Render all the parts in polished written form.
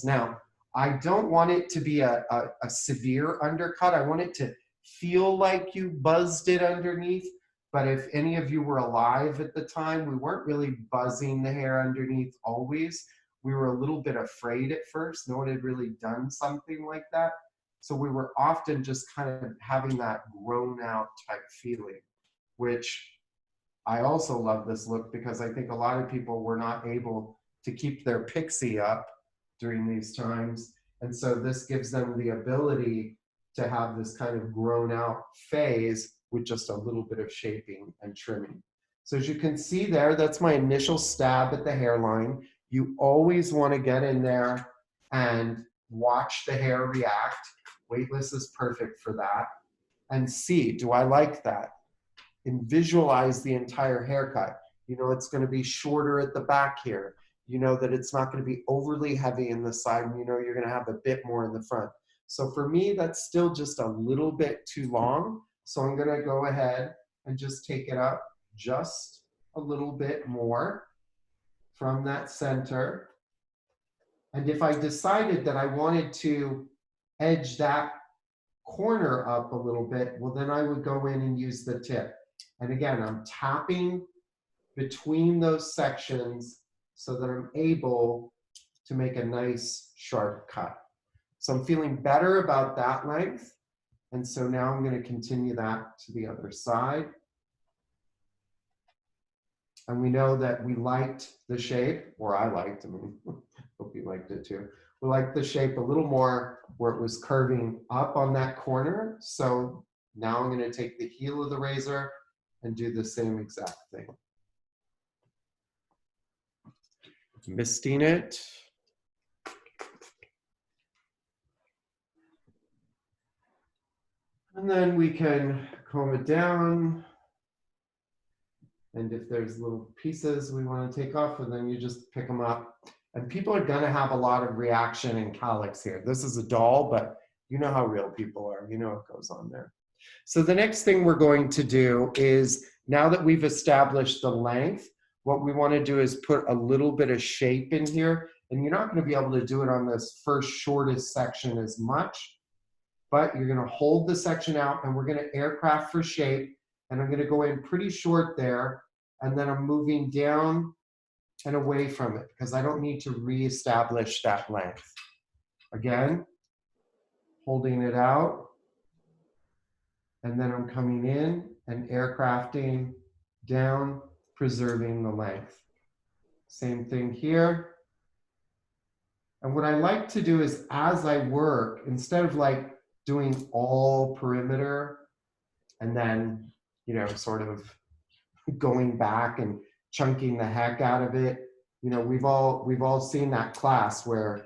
Now, I don't want it to be a severe undercut. I want it to feel like you buzzed it underneath. But if any of you were alive at the time, we weren't really buzzing the hair underneath always. We were a little bit afraid at first. No one had really done something like that. So we were often just kind of having that grown out type feeling, which I also love this look because I think a lot of people were not able to keep their pixie up during these times. And so this gives them the ability to have this kind of grown out phase with just a little bit of shaping and trimming. So as you can see there, that's my initial stab at the hairline. You always want to get in there and watch the hair react. Weightless is perfect for that. And see, do I like that? And visualize the entire haircut. You know it's going to be shorter at the back here. You know that it's not going to be overly heavy in the side, and you know you're going to have a bit more in the front. So for me, that's still just a little bit too long. So I'm going to go ahead and just take it up just a little bit more from that center. And if I decided that I wanted to edge that corner up a little bit, well, then I would go in and use the tip. And again, I'm tapping between those sections so that I'm able to make a nice sharp cut. So I'm feeling better about that length. And so now I'm going to continue that to the other side. And we know that we liked the shape, or I liked, I mean, hope you liked it too. We liked the shape a little more where it was curving up on that corner. So now I'm going to take the heel of the razor and do the same exact thing. Misting it. And then we can comb it down. And if there's little pieces we want to take off, and then you just pick them up. And people are going to have a lot of reaction and colics here. This is a doll, but you know how real people are. You know what goes on there. So the next thing we're going to do is, now that we've established the length, what we want to do is put a little bit of shape in here. And you're not going to be able to do it on this first shortest section as much, but you're going to hold the section out and we're going to aircraft for shape. And I'm going to go in pretty short there. And then I'm moving down and away from it because I don't need to reestablish that length. Again, holding it out. And then I'm coming in and aircrafting down, preserving the length. Same thing here. And what I like to do is, as I work, instead of like doing all perimeter and then, you know, sort of going back and chunking the heck out of it, you know, we've all seen that class where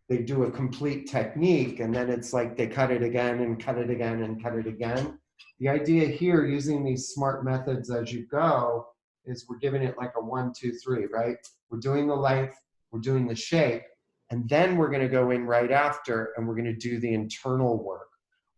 they do a complete technique and then it's like they cut it again and cut it again and cut it again. The idea here, using these smart methods as you go, is we're giving it like a 1, 2, 3, right? We're doing the length, we're doing the shape, and then we're going to go in right after and we're going to do the internal work,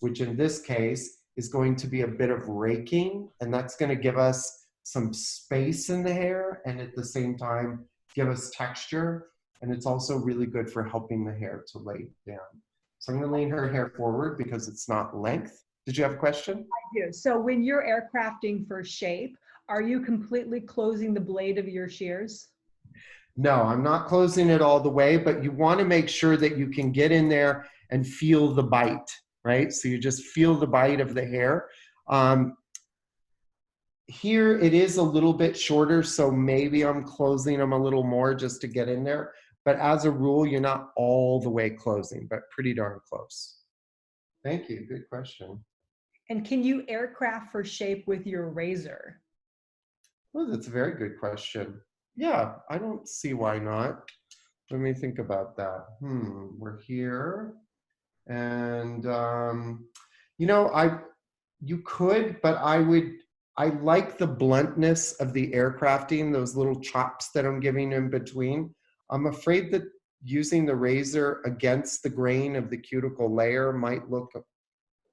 which in this case is going to be a bit of raking, and that's going to give us some space in the hair and at the same time give us texture. And it's also really good for helping the hair to lay down. So I'm going to lean her hair forward because it's not length. Did you have a question? I do. So when you're aircrafting for shape, are you completely closing the blade of your shears? No, I'm not closing it all the way, but you want to make sure that you can get in there and feel the bite, right? So you just feel the bite of the hair. Here it is a little bit shorter, so maybe I'm closing them a little more just to get in there. But as a rule, you're not all the way closing, but pretty darn close. Thank you. Good question. And can you aircraft for shape with your razor? Well, that's a very good question. Yeah, I don't see why not. Let me think about that. We're here. And, you know, you could, but I like the bluntness of the aircrafting, those little chops that I'm giving in between. I'm afraid that using the razor against the grain of the cuticle layer might look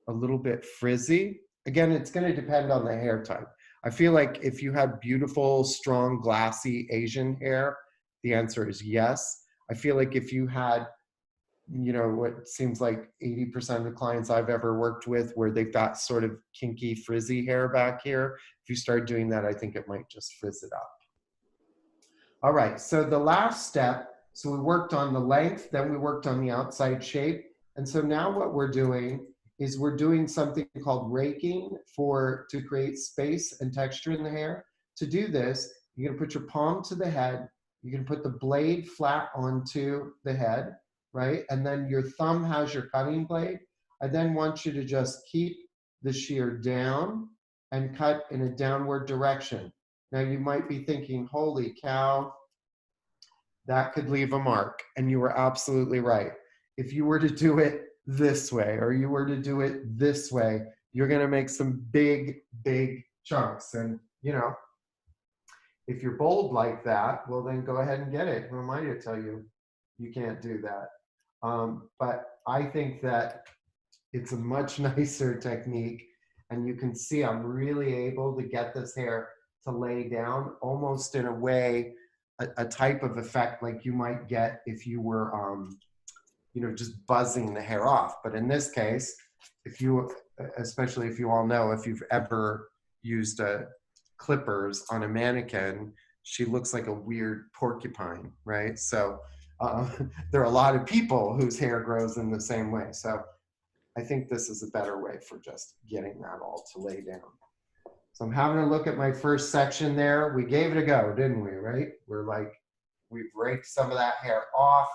a little bit frizzy. Again, it's going to depend on the hair type. I feel like if you had beautiful, strong, glassy Asian hair, the answer is yes. I feel like if you had you know, what seems like 80% of the clients I've ever worked with where they've got sort of kinky, frizzy hair back here. If you start doing that, I think it might just frizz it up. All right, so the last step, so we worked on the length, then we worked on the outside shape. And so now what we're doing is we're doing something called raking to create space and texture in the hair. To do this, you're gonna put your palm to the head, you're gonna put the blade flat onto the head, right? And then your thumb has your cutting blade. I then want you to just keep the shear down and cut in a downward direction. Now you might be thinking, holy cow, that could leave a mark. And you were absolutely right. If you were to do it this way, or you were to do it this way, you're gonna make some big, big chunks. And you know, if you're bold like that, well then go ahead and get it. Who am I to tell you you can't do that? But I think that it's a much nicer technique. And you can see I'm really able to get this hair to lay down almost in a way, a type of effect like you might get if you were, you know, just buzzing the hair off. But in this case, if you, especially if you all know, if you've ever used clippers on a mannequin, she looks like a weird porcupine, right? So there are a lot of people whose hair grows in the same way. So I think this is a better way for just getting that all to lay down. So I'm having a look at my first section there. We gave it a go, didn't we, right? We've raked some of that hair off.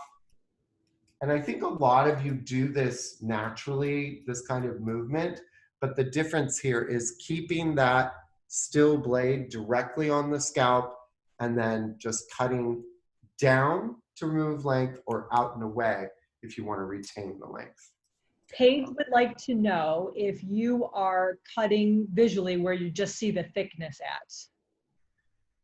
And I think a lot of you do this naturally, this kind of movement, but the difference here is keeping that still blade directly on the scalp and then just cutting down to remove length or out and away if you want to retain the length. Paige would like to know if you are cutting visually where you just see the thickness at.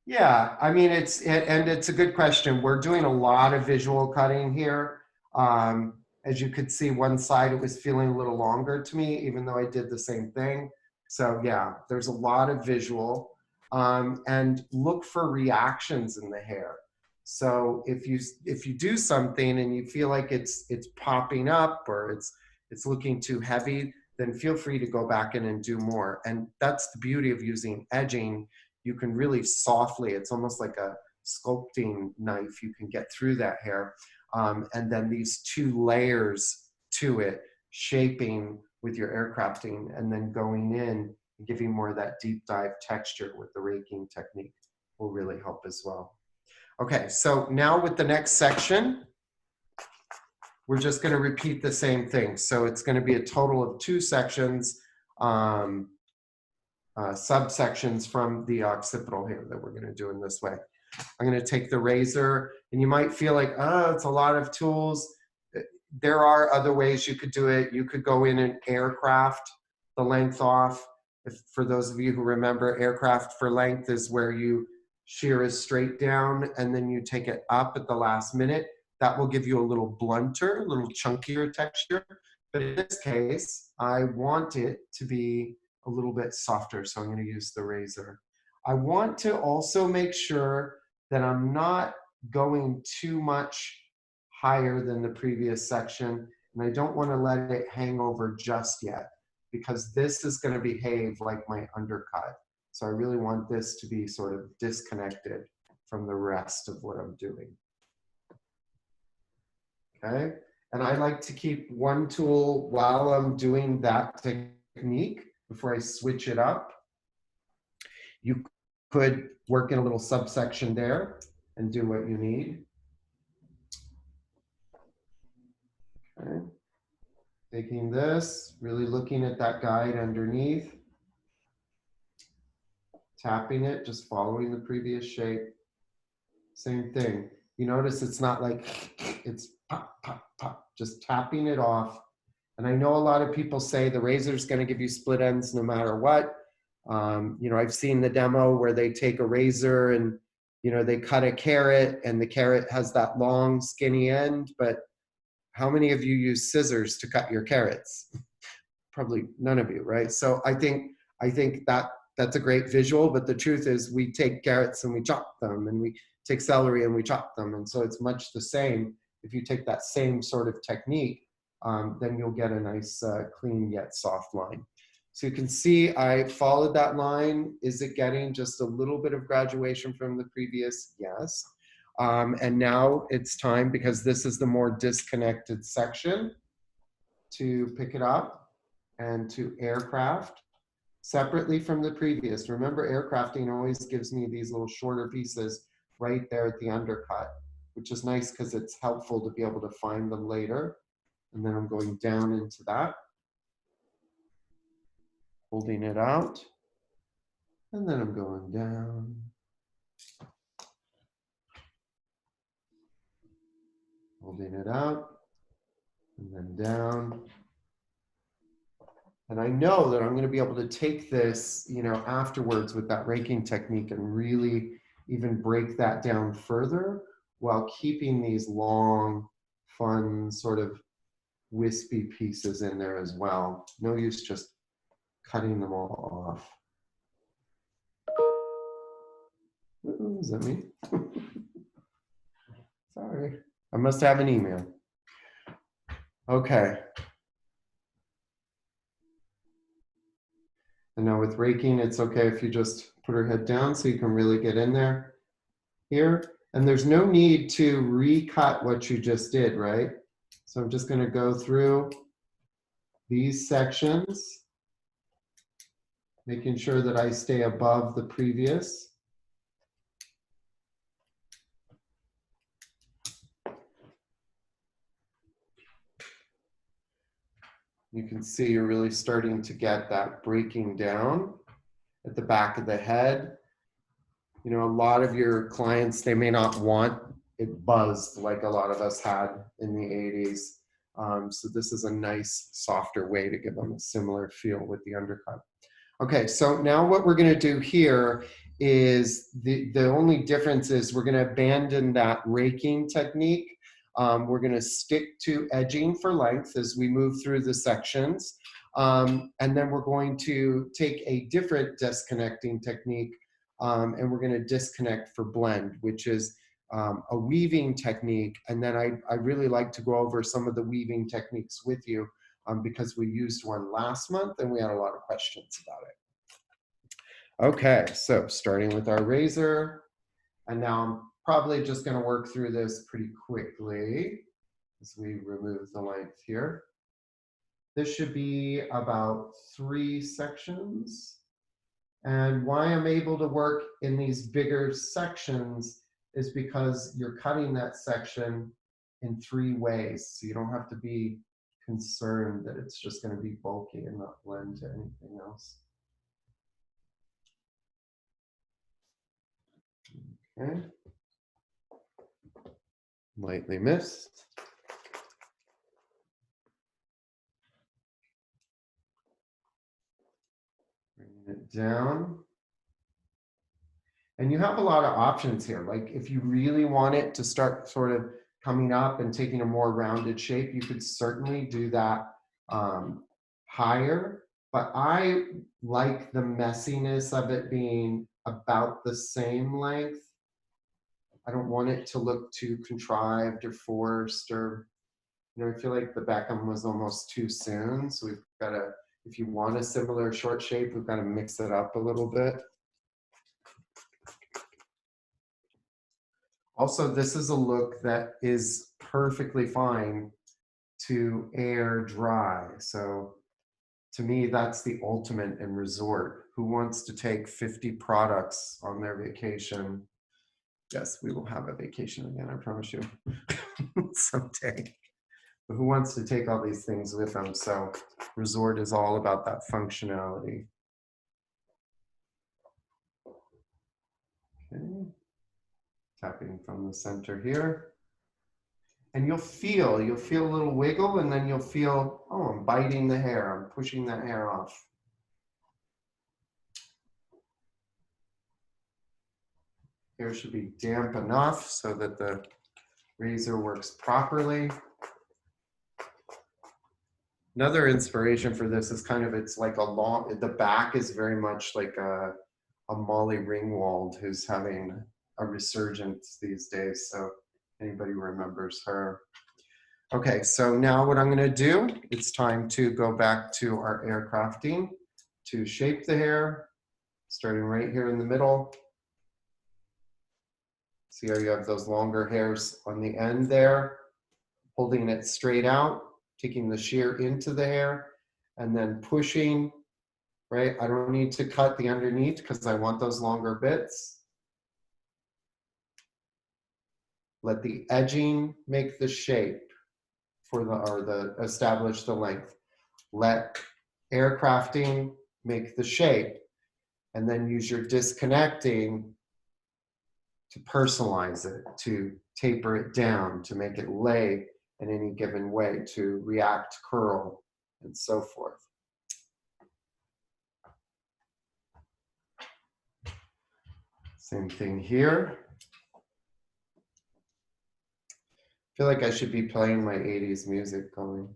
Yeah, I mean, it's a good question. We're doing a lot of visual cutting here. As you could see, one side, it was feeling a little longer to me, even though I did the same thing. So yeah, there's a lot of visual. And look for reactions in the hair. So if you do something and you feel like it's popping up or it's looking too heavy, then feel free to go back in and do more. And that's the beauty of using edging. You can really softly, it's almost like a sculpting knife, you can get through that hair. And then these two layers to it, shaping with your aircrafting and then going in and giving more of that deep dive texture with the raking technique will really help as well. Okay, so now with the next section, we're just going to repeat the same thing. So it's going to be a total of 2 sections, subsections from the occipital here that we're going to do in this way. I'm going to take the razor, and you might feel like, oh, it's a lot of tools. There are other ways you could do it. You could go in and aircraft the length off. For those of you who remember, aircraft for length is where you shear is straight down and then you take it up at the last minute. That will give you a little blunter, a little chunkier texture. But in this case, I want it to be a little bit softer, so I'm going to use the razor. I want to also make sure that I'm not going too much higher than the previous section, and I don't want to let it hang over just yet, because this is going to behave like my undercut. So I really want this to be sort of disconnected from the rest of what I'm doing. Okay, and I like to keep one tool while I'm doing that technique before I switch it up. You could work in a little subsection there and do what you need. Okay. Taking this, really looking at that guide underneath, tapping it, just following the previous shape. Same thing. You notice it's not like it's pop, pop, pop, just tapping it off. And I know a lot of people say the razor is going to give you split ends no matter what. You know, I've seen the demo where they take a razor and, you know, they cut a carrot and the carrot has that long skinny end, but how many of you use scissors to cut your carrots? Probably none of you, right? So I think that's a great visual, but the truth is we take carrots and we chop them, and we take celery and we chop them. And so it's much the same. if you take that same sort of technique, then you'll get a nice clean yet soft line. So you can see I followed that line. Is it getting just a little bit of graduation from the previous? Yes. And now it's time, because this is the more disconnected section, to pick it up and to aircraft separately from the previous. Remember, aircrafting always gives me these little shorter pieces right there at the undercut, which is nice because it's helpful to be able to find them later. And then I'm going down into that, holding it out, and then I'm going down. Holding it out, and then down. And I know that I'm going to be able to take this, you know, afterwards with that raking technique and really even break that down further while keeping these long, fun, sort of wispy pieces in there as well. No use just cutting them all off. Ooh, is that me? Sorry. I must have an email. Okay. And now with raking, it's okay if you just put her head down so you can really get in there here. And there's no need to recut what you just did, right? So I'm just going to go through these sections, making sure that I stay above the previous. You can see you're really starting to get that breaking down at the back of the head. You know, a lot of your clients, they may not want it buzzed like a lot of us had in the 80s. So this is a nice, softer way to give them a similar feel with the undercut. Okay, so now what we're going to do here is the only difference is we're going to abandon that raking technique. We're going to stick to edging for length as we move through the sections. And then we're going to take a different disconnecting technique, and we're going to disconnect for blend, which is a weaving technique. And then I really like to go over some of the weaving techniques with you because we used one last month and we had a lot of questions about it. Okay, so starting with our razor, and now I'm probably just going to work through this pretty quickly as we remove the length here. This should be about 3 sections. And why I'm able to work in these bigger sections is because you're cutting that section in 3 ways. So you don't have to be concerned that it's just going to be bulky and not blend to anything else. Okay. Lightly missed. Bringing it down. And you have a lot of options here. Like if you really want it to start sort of coming up and taking a more rounded shape, you could certainly do that higher. But I like the messiness of it being about the same length. I don't want it to look too contrived or forced, or, you know, I feel like the Beckham was almost too soon. So we've got to, if you want a similar short shape, we've got to mix it up a little bit. Also, this is a look that is perfectly fine to air dry. So to me, that's the ultimate in resort. Who wants to take 50 products on their vacation? Yes, we will have a vacation again, I promise you, someday. But who wants to take all these things with them? So resort is all about that functionality. Okay. Tapping from the center here. And you'll feel a little wiggle, and then you'll feel, oh, I'm biting the hair. I'm pushing that hair off. Hair should be damp enough so that the razor works properly. Another inspiration for this is kind of, it's like a long, the back is very much like a Molly Ringwald who's having a resurgence these days. So Anybody remembers her? Okay, so now what I'm going to do, it's time to go back to our aircrafting to shape the hair, starting right here in the middle. See how you have those longer hairs on the end there, holding it straight out, taking the shear into the hair, and then pushing, right? I don't need to cut the underneath because I want those longer bits. Let the edging make the shape for establish the length. Let aircrafting make the shape, and then use your disconnecting to personalize it, to taper it down, to make it lay in any given way, to react, curl, and so forth. Same thing here. I feel like I should be playing my 80s music going.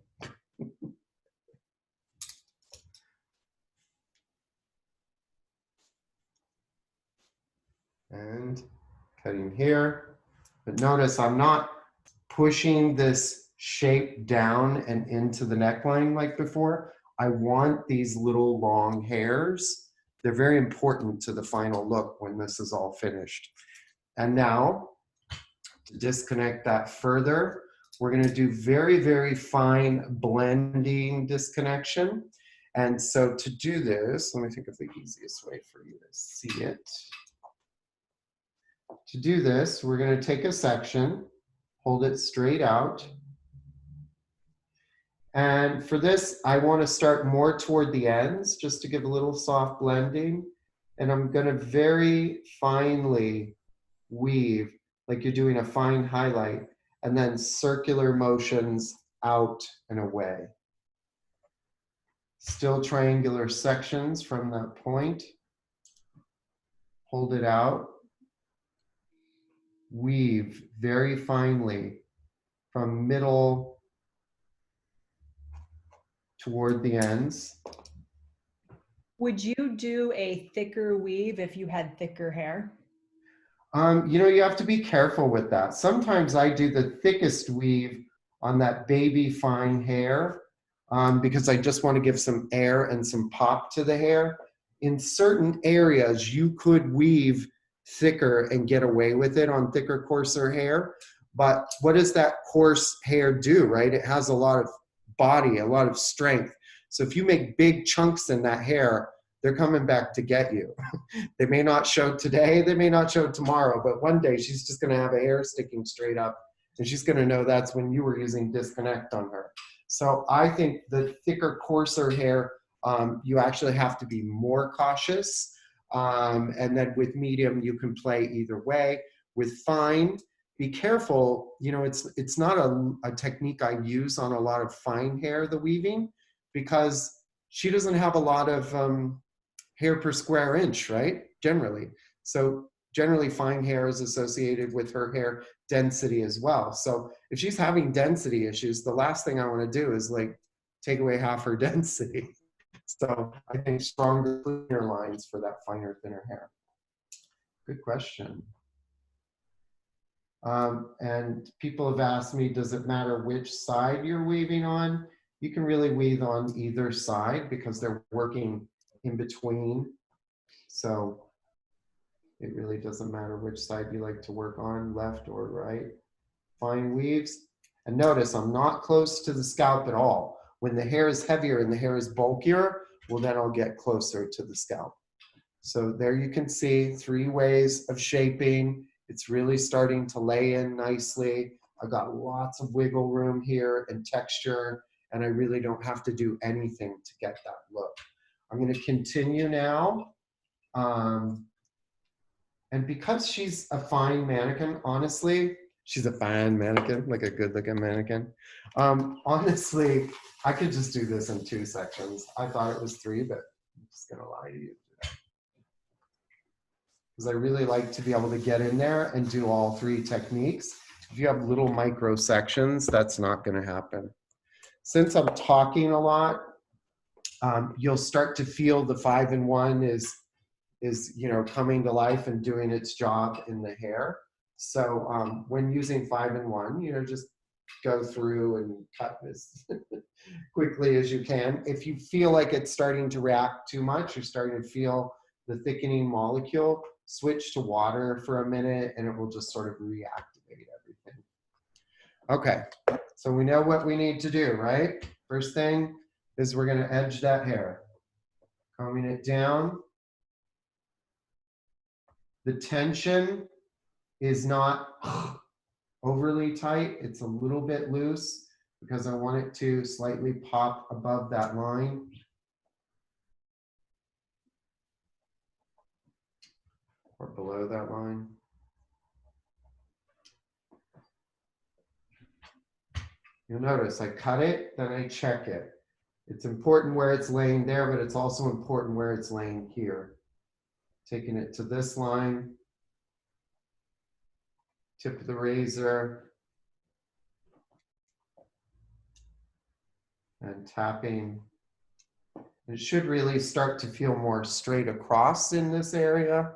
And cutting here. But notice I'm not pushing this shape down and into the neckline like before. I want these little long hairs. They're very important to the final look when this is all finished. And now, to disconnect that further, we're going to do very, very fine blending disconnection. And so to do this, let me think of the easiest way for you to see it. To do this, we're going to take a section, hold it straight out. And for this, I want to start more toward the ends, just to give a little soft blending. And I'm going to very finely weave, like you're doing a fine highlight, and then circular motions out and away. Still triangular sections from that point. Hold it out. Weave very finely from middle toward the ends. Would you do a thicker weave if you had thicker hair? You know, you have to be careful with that. Sometimes I do the thickest weave on that baby fine hair because I just want to give some air and some pop to the hair. In certain areas, you could weave thicker and get away with it on thicker, coarser hair. But what does that coarse hair do, right? It has a lot of body, a lot of strength. So if you make big chunks in that hair, they're coming back to get you. They may not show today, they may not show tomorrow, but one day she's just gonna have a hair sticking straight up and she's gonna know that's when you were using disconnect on her. So I think the thicker, coarser hair, you actually have to be more cautious. And then with medium, you can play either way. With fine, be careful. You know, it's not a technique I use on a lot of fine hair, the weaving, because she doesn't have a lot of hair per square inch, right? Generally. So generally fine hair is associated with her hair density as well. So if she's having density issues, the last thing I want to do is like take away half her density. So I think stronger, cleaner lines for that finer, thinner hair. Good question. And people have asked me, does it matter which side you're weaving on? You can really weave on either side because they're working in between. So it really doesn't matter which side you like to work on, left or right. Fine weaves. And notice I'm not close to the scalp at all. When the hair is heavier and the hair is bulkier, well, then I'll get closer to the scalp. So there you can see 3 ways of shaping. It's really starting to lay in nicely. I've got lots of wiggle room here and texture, and I really don't have to do anything to get that look. I'm going to continue now. And because she's a fine mannequin, honestly, she's a fine mannequin, like a good looking mannequin. Honestly, I could just do this in 2 sections. I thought it was 3, but I'm just going to lie to you. Because I really like to be able to get in there and do all 3 techniques. If you have little micro sections, that's not going to happen. Since I'm talking a lot, you'll start to feel the 5-in-1 is you know, coming to life and doing its job in the hair. So when using 5-in-1, you know, just go through and cut as quickly as you can. If you feel like it's starting to react too much, you're starting to feel the thickening molecule, switch to water for a minute and it will just sort of reactivate everything. Okay, so we know what we need to do, right? First thing is we're gonna edge that hair. Combing it down. The tension is not overly tight, it's a little bit loose because I want it to slightly pop above that line. Or below that line. You'll notice I cut it, then I check it. It's important where it's laying there, but it's also important where it's laying here. Taking it to this line, tip of the razor, and tapping. It should really start to feel more straight across in this area.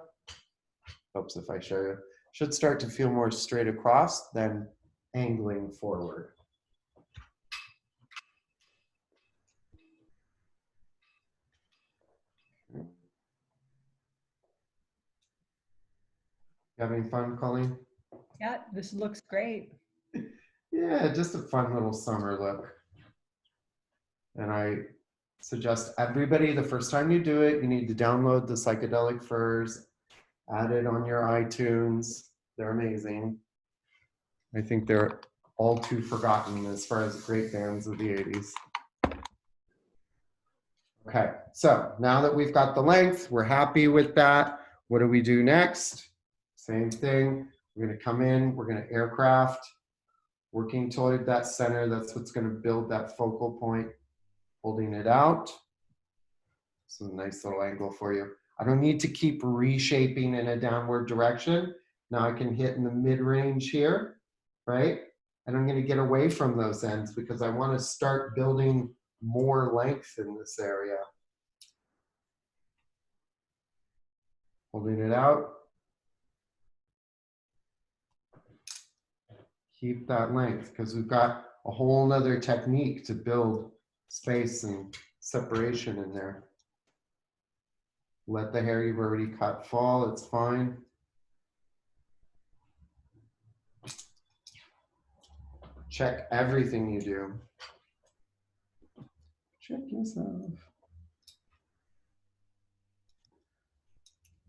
Oops, if I show you. Should start to feel more straight across than angling forward. Having fun, Colleen? Yeah, this looks great. Yeah, just a fun little summer look. And I suggest everybody, the first time you do it, you need to download the Psychedelic Furs, add it on your iTunes. They're amazing. I think they're all too forgotten as far as great bands of the 80s. Okay, so now that we've got the length, we're happy with that. What do we do next? Same thing. We're going to come in, we're going to aircraft, working toward that center. That's what's going to build that focal point, holding it out. So a nice little angle for you. I don't need to keep reshaping in a downward direction. Now I can hit in the mid-range here, right? And I'm going to get away from those ends because I want to start building more length in this area. Holding it out. Keep that length because we've got a whole nother technique to build space and separation in there. Let the hair you've already cut fall, it's fine. Check everything you do. Check yourself.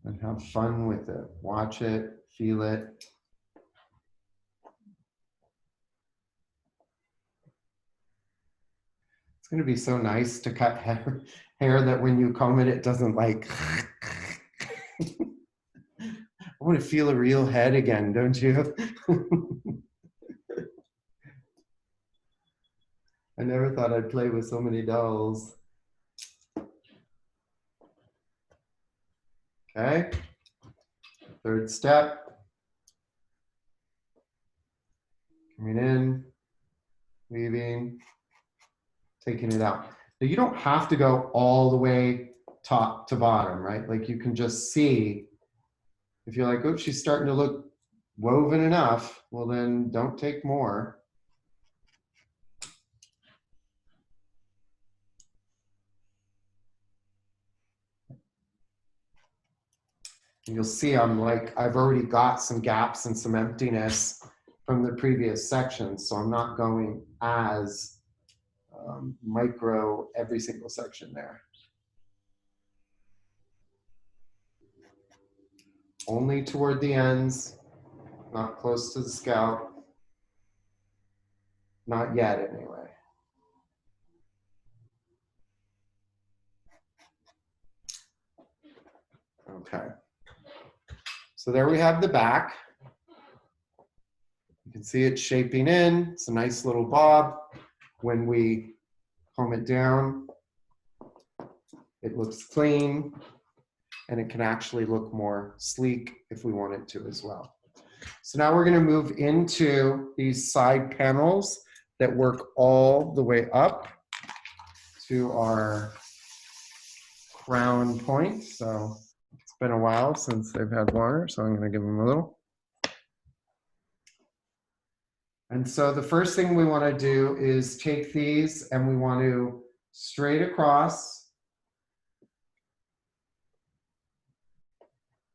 And have fun with it. Watch it, feel it. It's going to be so nice to cut hair that when you comb it, it doesn't like. I want to feel a real head again, don't you? I never thought I'd play with so many dolls. Okay. Third step. Coming in, weaving, taking it out. Now you don't have to go all the way top to bottom, right? Like you can just see, if you're like, oh, she's starting to look woven enough, well then don't take more. And you'll see I'm like, I've already got some gaps and some emptiness from the previous sections, so I'm not going as micro every single section there. Only toward the ends, not close to the scalp. Not yet, anyway. Okay. So there we have the back. You can see it shaping in. It's a nice little bob. When we comb it down, it looks clean, and it can actually look more sleek if we want it to as well. So now we're going to move into these side panels that work all the way up to our crown point. So it's been a while since they've had water, so I'm going to give them a little. And so the first thing we want to do is take these and we want to straight across,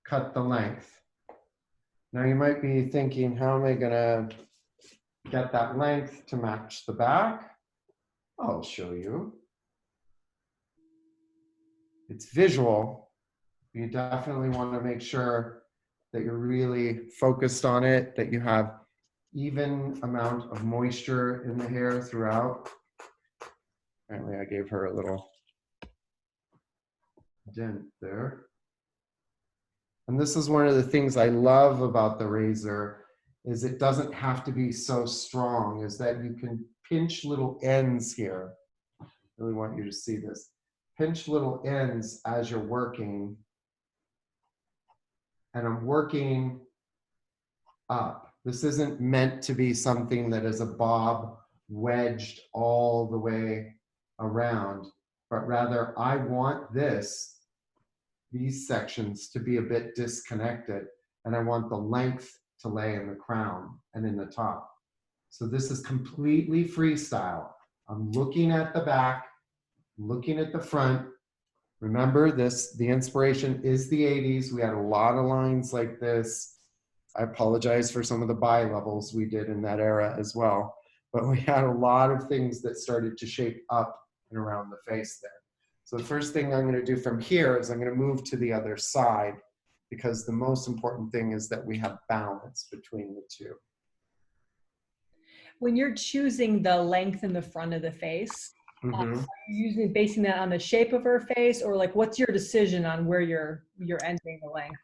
cut the length. Now you might be thinking, how am I going to get that length to match the back? I'll show you. It's visual. You definitely want to make sure that you're really focused on it, that you have even amount of moisture in the hair throughout. Apparently I gave her a little dent there. And this is one of the things I love about the razor, is it doesn't have to be so strong, is that you can pinch little ends here. I really want you to see this. Pinch little ends as you're working. And I'm working up. This isn't meant to be something that is a bob wedged all the way around, but rather I want these sections to be a bit disconnected, and I want the length to lay in the crown and in the top. So this is completely freestyle. I'm looking at the back, looking at the front. Remember this, the inspiration is the 80s. We had a lot of lines like this. I apologize for some of the bi-levels we did in that era as well, but we had a lot of things that started to shape up and around the face there. So the first thing I'm going to do from here is I'm going to move to the other side, because the most important thing is that we have balance between the two. When you're choosing the length in the front of the face, are you usually basing that on the shape of her face, or like what's your decision on where you're ending the length?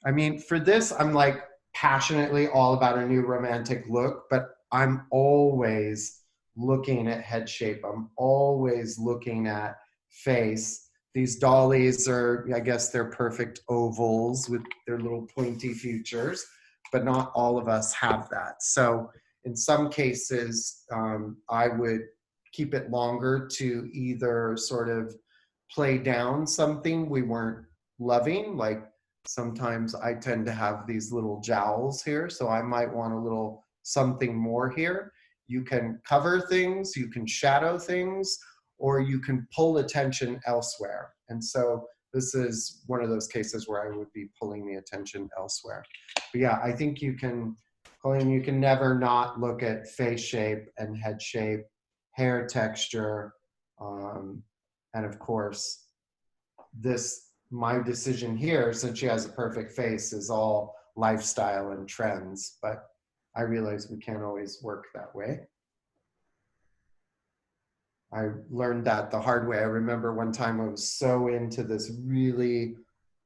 I mean, for this, I'm like passionately all about a new romantic look, but I'm always looking at head shape. I'm always looking at face. These dollies are, I guess they're perfect ovals with their little pointy features, but not all of us have that. So in some cases, I would keep it longer to either sort of play down something we weren't loving. Like sometimes I tend to have these little jowls here, so I might want a little something more here. You can cover things, you can shadow things, or you can pull attention elsewhere. And so this is one of those cases where I would be pulling the attention elsewhere. But yeah, I think you can, Colleen, you can never not look at face shape and head shape, hair texture, and of course, my decision here, since she has a perfect face, is all lifestyle and trends, but I realize we can't always work that way. I learned that the hard way. I remember one time I was so into this really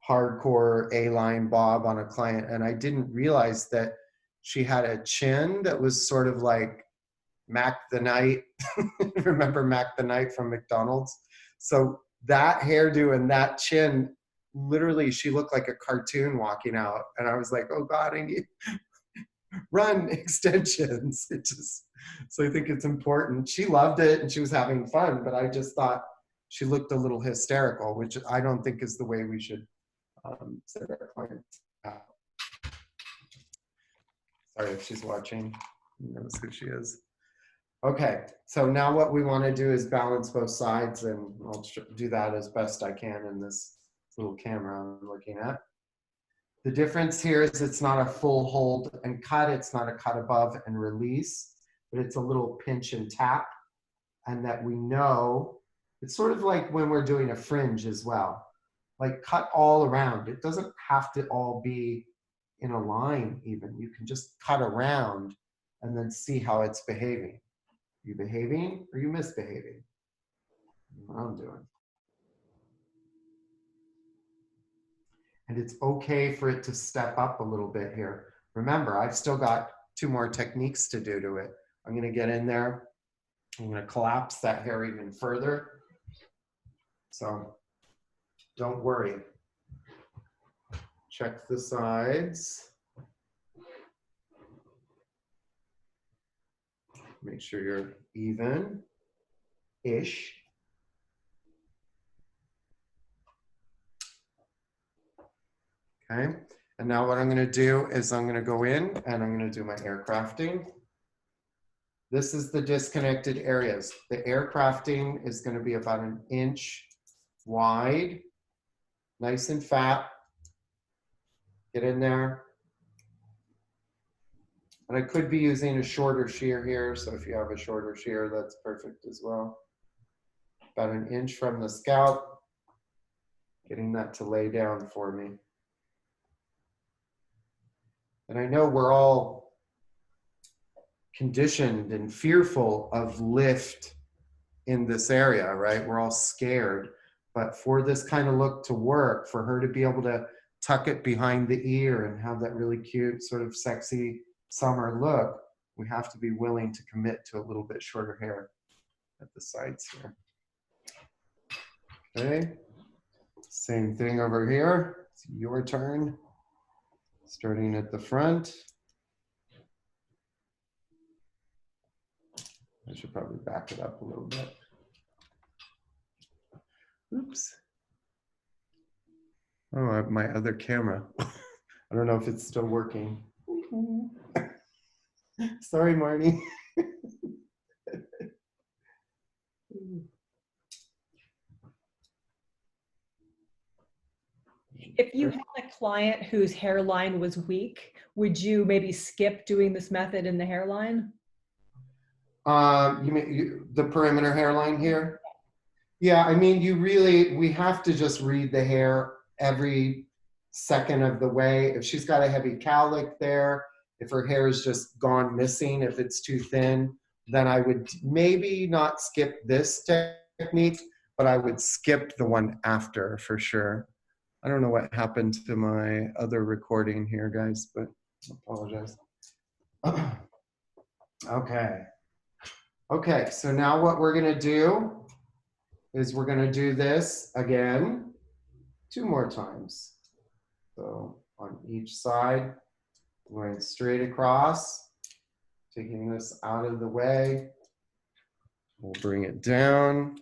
hardcore A-line bob on a client, and I didn't realize that she had a chin that was sort of like Mac the Knight. Remember Mac the Knight from McDonald's? So that hairdo and that chin, literally she looked like a cartoon walking out. And I was like, oh God, I need run extensions. So I think it's important. She loved it and she was having fun, but I just thought she looked a little hysterical, which I don't think is the way we should set our clients out. Sorry if she's watching. Who knows who she is. Okay, so now what we want to do is balance both sides, and I'll do that as best I can in this little camera I'm looking at. The difference here is it's not a full hold and cut, it's not a cut above and release, but it's a little pinch and tap, and that we know, it's sort of like when we're doing a fringe as well. Like cut all around. It doesn't have to all be in a line even. You can just cut around and then see how it's behaving. You behaving or you misbehaving? What I'm doing. And it's okay for it to step up a little bit here. Remember, I've still got 2 more techniques to do to it. I'm gonna get in there. I'm gonna collapse that hair even further. So don't worry. Check the sides. Make sure you're even-ish. Okay, and now what I'm going to do is I'm going to go in and I'm going to do my air crafting. This is the disconnected areas. The aircrafting is going to be about 1 inch wide, nice and fat. Get in there. And I could be using a shorter shear here, so if you have a shorter shear, that's perfect as well. About 1 inch from the scalp, getting that to lay down for me. And I know we're all conditioned and fearful of lift in this area, right? We're all scared. But for this kind of look to work, for her to be able to tuck it behind the ear and have that really cute, sort of sexy summer look, we have to be willing to commit to a little bit shorter hair at the sides here. Okay, same thing over here. It's your turn. Starting at the front. I should probably back it up a little bit. Oops. Oh, I have my other camera. I don't know if it's still working. Sorry, Marnie. If you had a client whose hairline was weak, would you maybe skip doing this method in the hairline? You mean the perimeter hairline here? Yeah, I mean, we have to just read the hair every second of the way. If she's got a heavy cowlick there, if her hair is just gone missing, if it's too thin, then I would maybe not skip this technique, but I would skip the one after for sure. I don't know what happened to my other recording here, guys, but I apologize. Okay. Okay, so now what we're gonna do is we're gonna do this again 2 more times. So on each side, going straight across, taking this out of the way. We'll bring it down.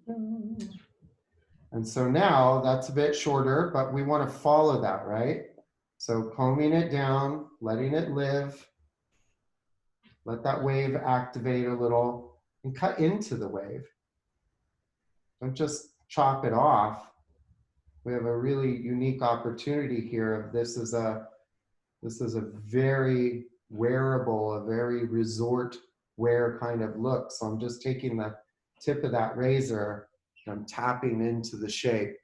And so now that's a bit shorter, but we want to follow that, right? So combing it down, letting it live, let that wave activate a little and cut into the wave. Don't just chop it off. We have a really unique opportunity here of this is a very wearable, a very resort wear kind of look. So I'm just taking the tip of that razor and I'm tapping into the shape.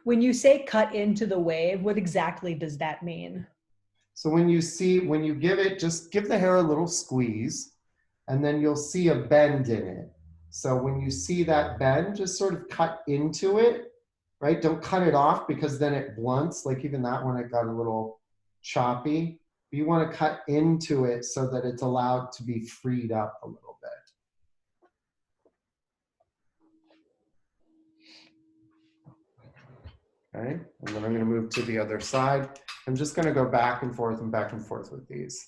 When you say cut into the wave, what exactly does that mean? So when you give it, just give the hair a little squeeze and then you'll see a bend in it. So when you see that bend, just sort of cut into it, right? Don't cut it off because then it blunts. Like even that one, it got a little choppy. You want to cut into it so that it's allowed to be freed up a little bit. Okay, and then I'm going to move to the other side. I'm just going to go back and forth with these.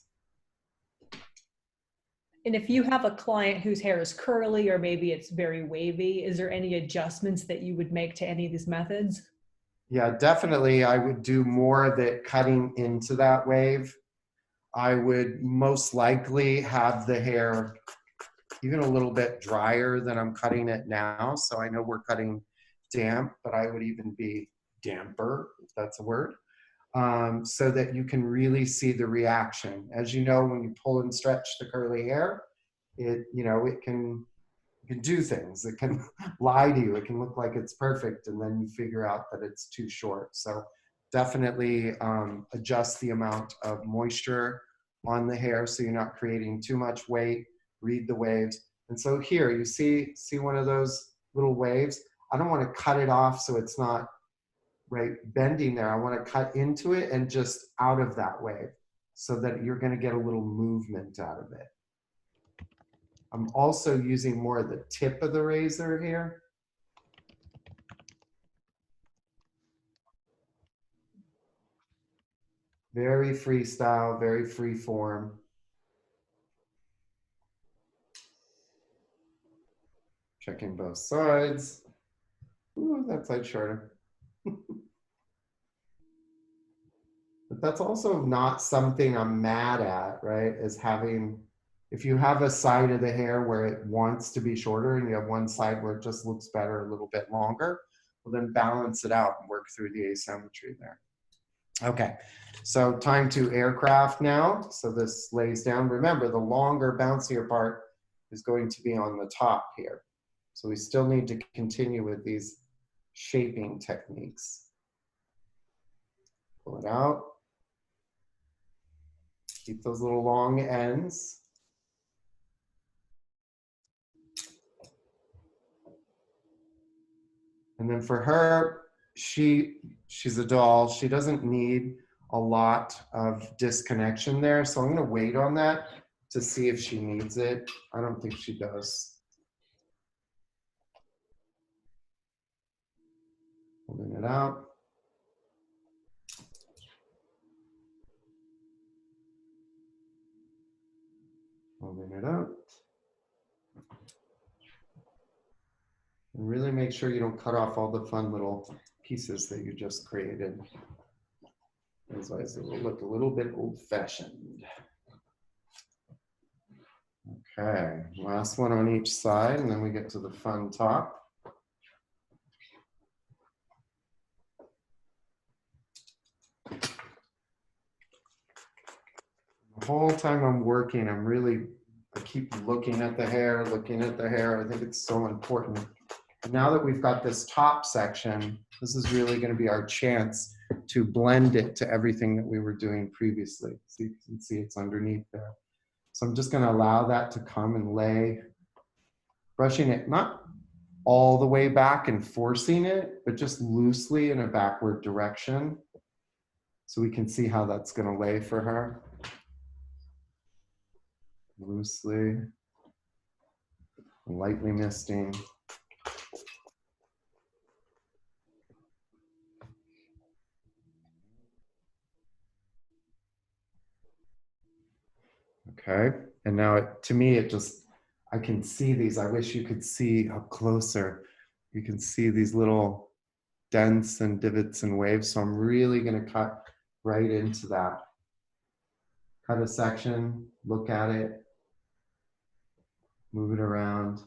And if you have a client whose hair is curly or maybe it's very wavy, is there any adjustments that you would make to any of these methods? Yeah, definitely. I would do more of it cutting into that wave. I would most likely have the hair even a little bit drier than I'm cutting it now. So I know we're cutting damp, but I would even be damper, if that's a word, so that you can really see the reaction. As you know, when you pull and stretch the curly hair, it can do things. It can lie to you. It can look like it's perfect, and then you figure out that it's too short. So definitely adjust the amount of moisture on the hair so you're not creating too much weight. Read the waves. And so here you see one of those little waves. I don't want to cut it off so it's not right bending there. I want to cut into it and just out of that wave so that you're going to get a little movement out of it. I'm also using more of the tip of the razor here. Very freestyle, very free form. Checking both sides. Ooh, that side shorter. that's also not something I'm mad at, right? Is having, if you have a side of the hair where it wants to be shorter and you have one side where it just looks better a little bit longer, well then balance it out and work through the asymmetry there. Okay, so time to aircraft now. So this lays down. Remember, the longer, bouncier part is going to be on the top here. So we still need to continue with these shaping techniques. Pull it out. Keep those little long ends. And then for her, she's a doll. She doesn't need a lot of disconnection there. So I'm going to wait on that to see if she needs it. I don't think she does. Pulling it out. Pulling it out. And really make sure you don't cut off all the fun little pieces that you just created. Otherwise it will look a little bit old-fashioned. Okay, last one on each side, and then we get to the fun top. The whole time I'm working, I keep looking at the hair, looking at the hair. I think it's so important. Now that we've got this top section, this is really going to be our chance to blend it to everything that we were doing previously. So you can see it's underneath there. So I'm just going to allow that to come and lay, brushing it not all the way back and forcing it, but just loosely in a backward direction. So we can see how that's going to lay for her. Loosely, lightly misting. Okay, and now to me, I can see these. I wish you could see up closer. You can see these little dents and divots and waves. So I'm really going to cut right into that. Cut a section, look at it, move it around,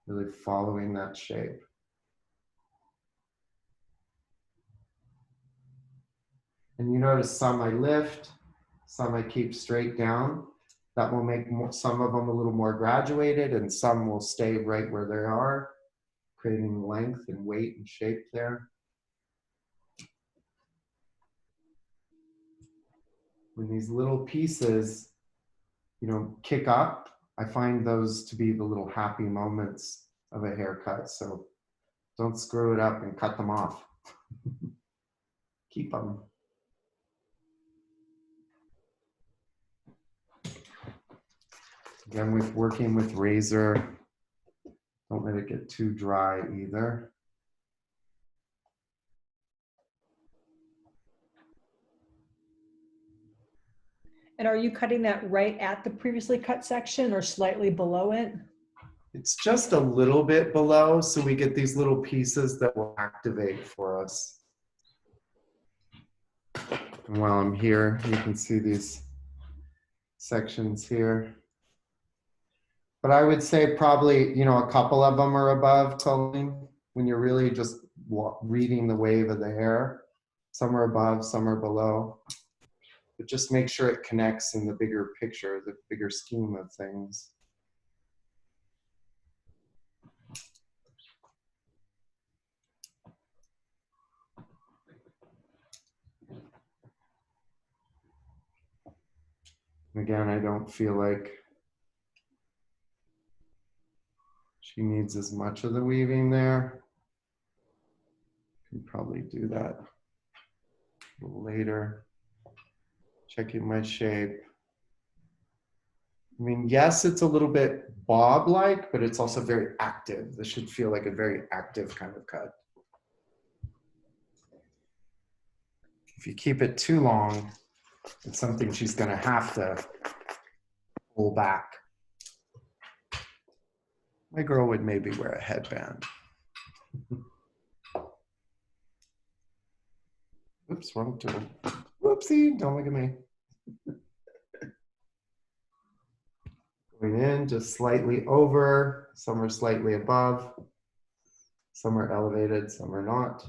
really following that shape. And you notice some I lift, some I keep straight down. That will make some of them a little more graduated, and some will stay right where they are, creating length and weight and shape there. When these little pieces, kick up, I find those to be the little happy moments of a haircut. So don't screw it up and cut them off. Keep them. Again, with working with razor, don't let it get too dry either. And are you cutting that right at the previously cut section or slightly below it? It's just a little bit below, so we get these little pieces that will activate for us. And while I'm here, you can see these sections here. But I would say probably, a couple of them are above tone when you're really just reading the wave of the hair. Some are above, some are below. But just make sure it connects in the bigger picture, the bigger scheme of things. Again, I don't feel like she needs as much of the weaving there. Can probably do that a little later. Checking my shape. I mean, yes, it's a little bit bob-like, but it's also very active. This should feel like a very active kind of cut. If you keep it too long, it's something she's going to have to pull back. My girl would maybe wear a headband. Oops, wrong tool. Whoopsie, don't look at me. Going in just slightly over, some are slightly above, some are elevated, some are not.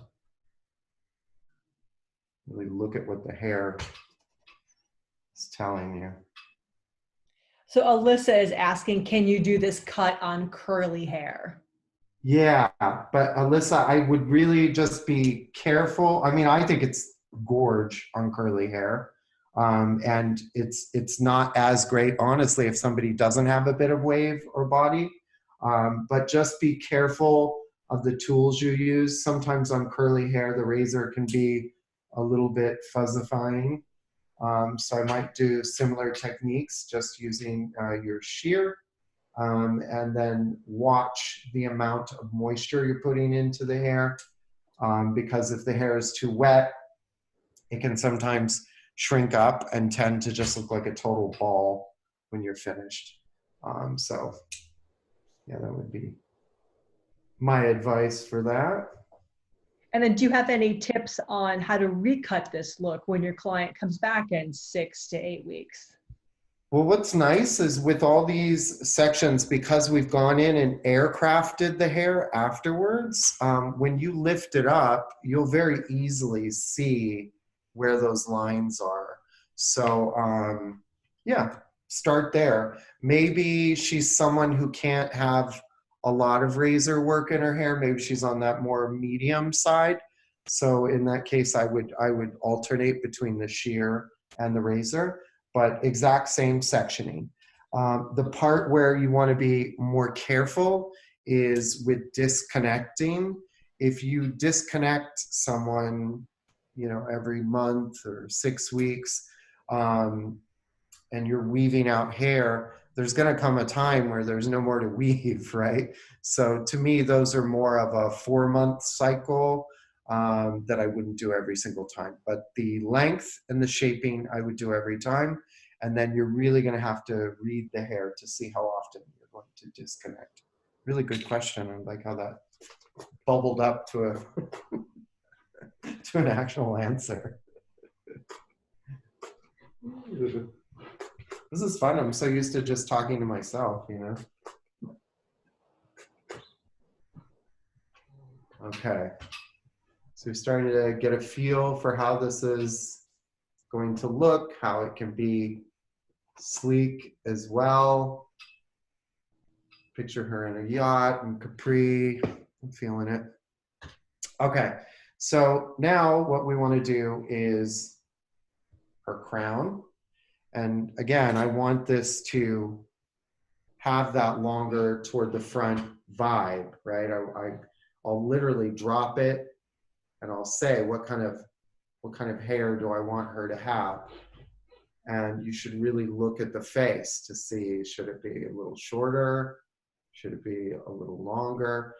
Really look at what the hair is telling you. So Alyssa is asking, can you do this cut on curly hair? Yeah, but Alyssa, I would really just be careful. I mean, I think it's gorge on curly hair. And it's not as great, honestly, if somebody doesn't have a bit of wave or body. But just be careful of the tools you use. Sometimes on curly hair, the razor can be a little bit fuzzifying. So I might do similar techniques, just using your shear. And then watch the amount of moisture you're putting into the hair, because if the hair is too wet, it can sometimes shrink up and tend to just look like a total ball when you're finished. So yeah, that would be my advice for that. And then do you have any tips on how to recut this look when your client comes back in 6 to 8 weeks? Well, what's nice is with all these sections, because we've gone in and aircrafted the hair afterwards, when you lift it up, you'll very easily see where those lines are. So yeah, start there. Maybe she's someone who can't have a lot of razor work in her hair. Maybe she's on that more medium side. So in that case, I would alternate between the shear and the razor, but exact same sectioning. The part where you want to be more careful is with disconnecting. If you disconnect someone, you know, every month or 6 weeks, and you're weaving out hair, there's going to come a time where there's no more to weave, right? So to me, those are more of a 4-month cycle that I wouldn't do every single time. But the length and the shaping I would do every time. And then you're really going to have to read the hair to see how often you're going to disconnect. Really good question. I like how that bubbled up to a to an actual answer. This is fun. I'm so used to just talking to myself, you know? Okay. So we're starting to get a feel for how this is going to look, how it can be sleek as well. Picture her in a yacht and Capri. I'm feeling it. Okay. So now what we want to do is her crown. And again, I want this to have that longer toward the front vibe, right? I'll literally drop it and I'll say what kind of hair do I want her to have? And you should really look at the face to see, should it be a little shorter? Should it be a little longer?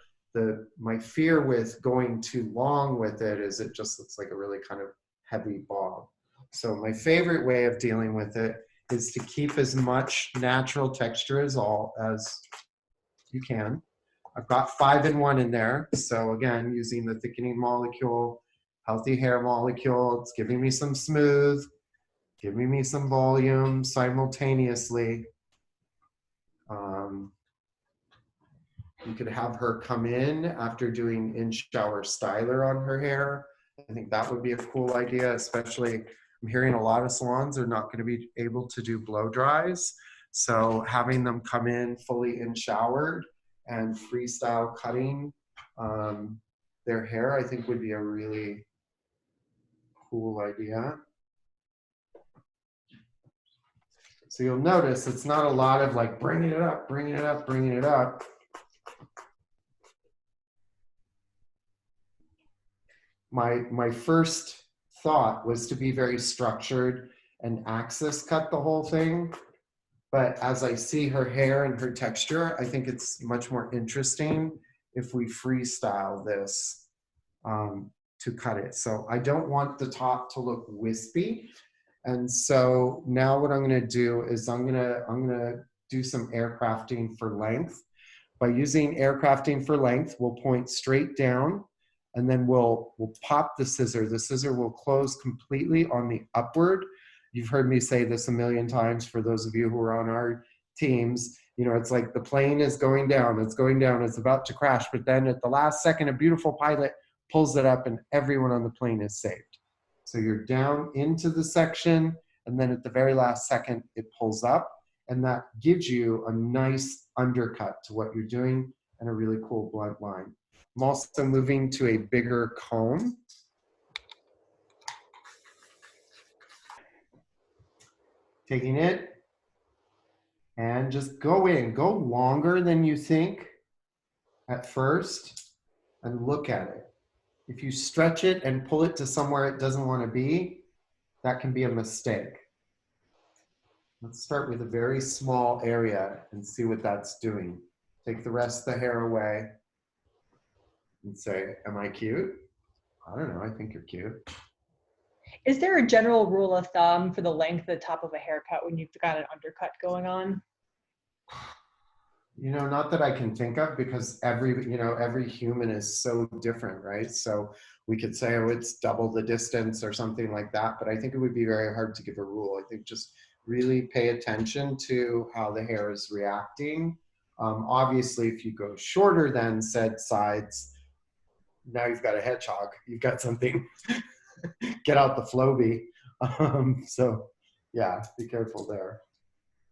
My fear with going too long with it is it just looks like a really kind of heavy bob. So my favorite way of dealing with it is to keep as much natural texture as you can. I've got 5-in-1 in there. So again, using the thickening molecule, healthy hair molecule, it's giving me some smooth, giving me some volume simultaneously. You could have her come in after doing in-shower styler on her hair. I think that would be a cool idea, especially I'm hearing a lot of salons are not going to be able to do blow dries. So having them come in fully in-showered and freestyle cutting their hair, I think would be a really cool idea. So you'll notice it's not a lot of like bringing it up, bringing it up, bringing it up. My first thought was to be very structured and axis cut the whole thing. But as I see her hair and her texture, I think it's much more interesting if we freestyle this to cut it. So I don't want the top to look wispy. And so now what I'm gonna do is I'm gonna do some aircrafting for length. By using aircrafting for length, we'll point straight down and then we'll pop the scissor. The scissor will close completely on the upward. You've heard me say this a million times for those of you who are on our teams. You know, it's like the plane is going down, it's about to crash, but then at the last second, a beautiful pilot pulls it up and everyone on the plane is saved. So you're down into the section, and then at the very last second, it pulls up, and that gives you a nice undercut to what you're doing and a really cool blunt line. I'm also moving to a bigger comb. Taking it and just go in, go longer than you think at first, and look at it. If you stretch it and pull it to somewhere it doesn't want to be, that can be a mistake. Let's start with a very small area and see what that's doing. Take the rest of the hair away and say, am I cute? I don't know, I think you're cute. Is there a general rule of thumb for the length of the top of a haircut when you've got an undercut going on? You know, not that I can think of, because every human is so different, right? So we could say, oh, it's double the distance or something like that, but I think it would be very hard to give a rule. I think just really pay attention to how the hair is reacting. Obviously, if you go shorter than said sides, now you've got a hedgehog. You've got something. Get out the Flowbee. So yeah, be careful there.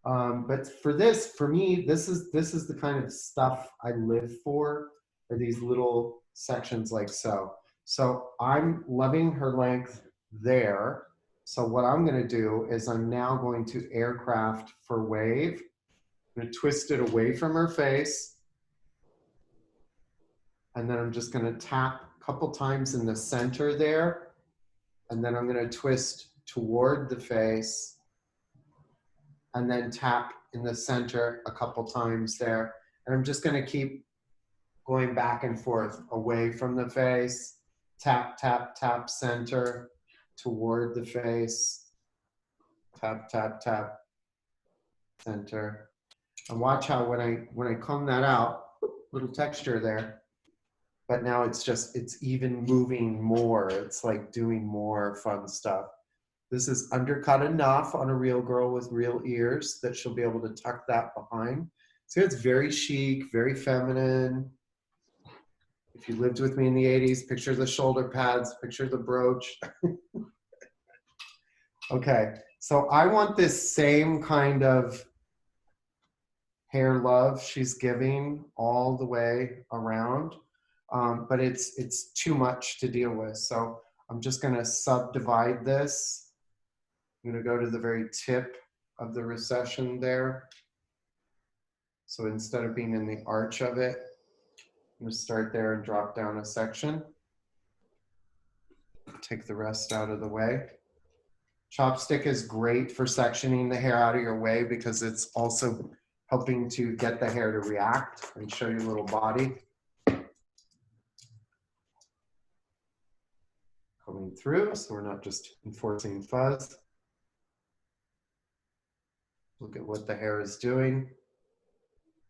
But for me, this is the kind of stuff I live for, are these little sections like so. So I'm loving her length there. So what I'm going to do is I'm now going to aircraft for wave. I'm going to twist it away from her face. And then I'm just going to tap a couple times in the center there. And then I'm going to twist toward the face. And then tap in the center a couple times there. And I'm just going to keep going back and forth away from the face. Tap, tap, tap, center, toward the face. Tap, tap, tap, center. And watch how when I comb that out, little texture there. But now it's even moving more. It's like doing more fun stuff. This is undercut enough on a real girl with real ears that she'll be able to tuck that behind. So it's very chic, very feminine. If you lived with me in the 80s, picture the shoulder pads, picture the brooch. Okay, so I want this same kind of hair love she's giving all the way around, but it's too much to deal with. So I'm just gonna subdivide this. I'm going to go to the very tip of the recession there. So instead of being in the arch of it, I'm going to start there and drop down a section. Take the rest out of the way. Chopstick is great for sectioning the hair out of your way because it's also helping to get the hair to react and show your little body. Coming through, so we're not just enforcing fuzz. Look at what the hair is doing.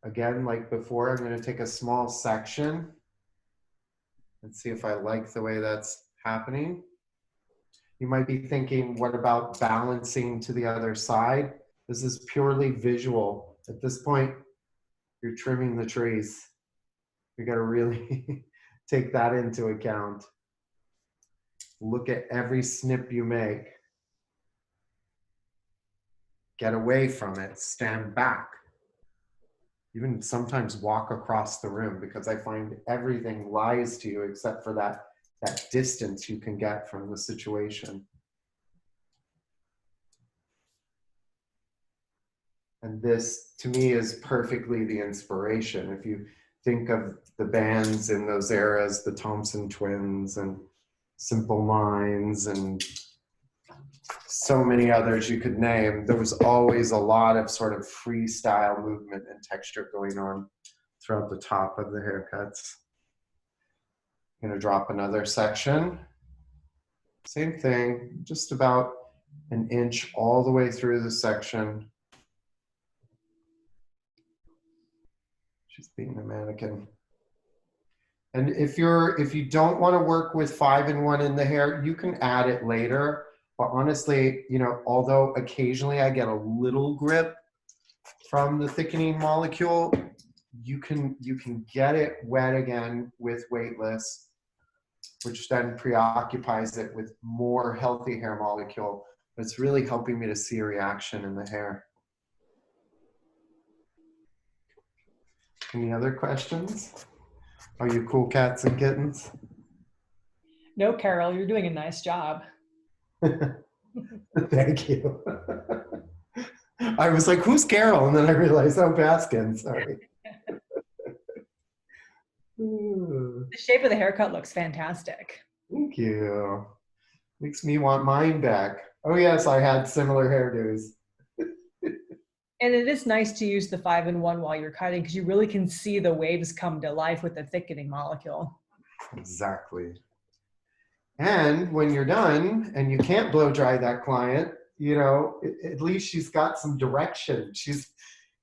Again, like before, I'm going to take a small section and see if I like the way that's happening. You might be thinking, what about balancing to the other side? This is purely visual. At this point, you're trimming the trees. You got to really take that into account. Look at every snip you make. Get away from it, stand back. Even sometimes walk across the room, because I find everything lies to you except for that distance you can get from the situation. And this, to me, is perfectly the inspiration. If you think of the bands in those eras, the Thompson Twins and Simple Minds and so many others you could name, there was always a lot of sort of freestyle movement and texture going on throughout the top of the haircuts. I'm going to drop another section. Same thing, just about an inch all the way through the section. She's being a mannequin. And if you don't want to work with 5-in-1 in the hair, you can add it later. But honestly, you know, although occasionally I get a little grip from the thickening molecule, you can get it wet again with weightless, which then preoccupies it with more healthy hair molecule. But it's really helping me to see a reaction in the hair. Any other questions? Are you cool cats and kittens? No, Carol, you're doing a nice job. Thank you. I was like, who's Carol? And then I realized, oh, Baskin, sorry. The shape of the haircut looks fantastic. Thank you. Makes me want mine back. Oh yes, I had similar hairdos. And it is nice to use the 5-in-1 while you're cutting because you really can see the waves come to life with the thickening molecule. Exactly. And when you're done and you can't blow dry that client, you know, at least she's got some direction. She's,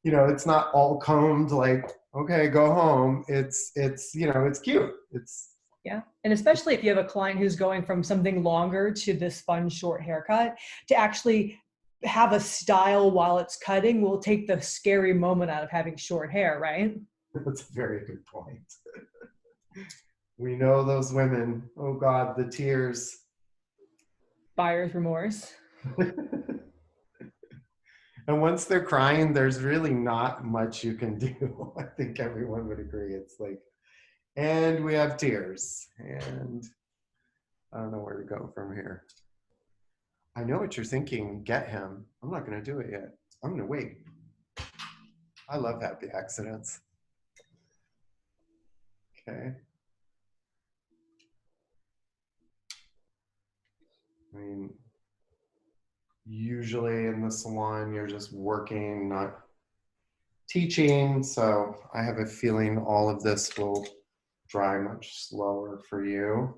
you know, it's not all combed like, okay, go home. It's, you know, it's cute. It's, yeah. And especially if you have a client who's going from something longer to this fun short haircut, to actually have a style while it's cutting will take the scary moment out of having short hair, right? that's a very good point. We know those women. Oh God, the tears. Buyer's remorse. And once they're crying, there's really not much you can do. I think everyone would agree. It's like, and we have tears. And I don't know where to go from here. I know what you're thinking. Get him. I'm not going to do it yet. I'm going to wait. I love happy accidents. Okay. I mean, usually in the salon, you're just working, not teaching. So I have a feeling all of this will dry much slower for you.